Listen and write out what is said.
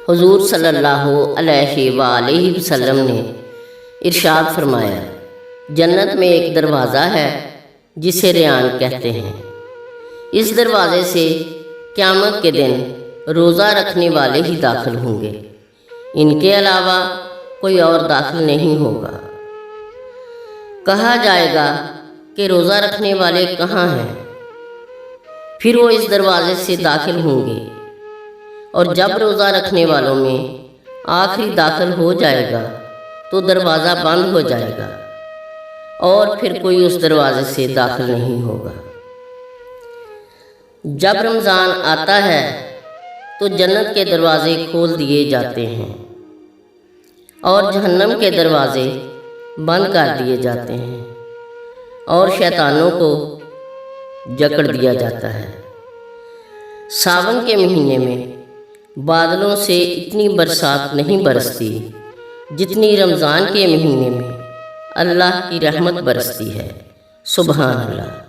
حضور صلی اللہ علیہ وآلہ وسلم نے ارشاد فرمایا، جنت میں ایک دروازہ ہے جسے ریان کہتے ہیں۔ اس دروازے سے قیامت کے دن روزہ رکھنے والے ہی داخل ہوں گے، ان کے علاوہ کوئی اور داخل نہیں ہوگا۔ کہا جائے گا کہ روزہ رکھنے والے کہاں ہیں؟ پھر وہ اس دروازے سے داخل ہوں گے، اور جب روزہ رکھنے والوں میں آخری داخل ہو جائے گا تو دروازہ بند ہو جائے گا اور پھر کوئی اس دروازے سے داخل نہیں ہوگا۔ جب رمضان آتا ہے تو جنت کے دروازے کھول دیے جاتے ہیں اور جہنم کے دروازے بند کر دیے جاتے ہیں اور شیطانوں کو جکڑ دیا جاتا ہے۔ ساون کے مہینے میں بادلوں سے اتنی برسات نہیں برستی جتنی رمضان کے مہینے میں اللہ کی رحمت برستی ہے۔ سبحان اللہ۔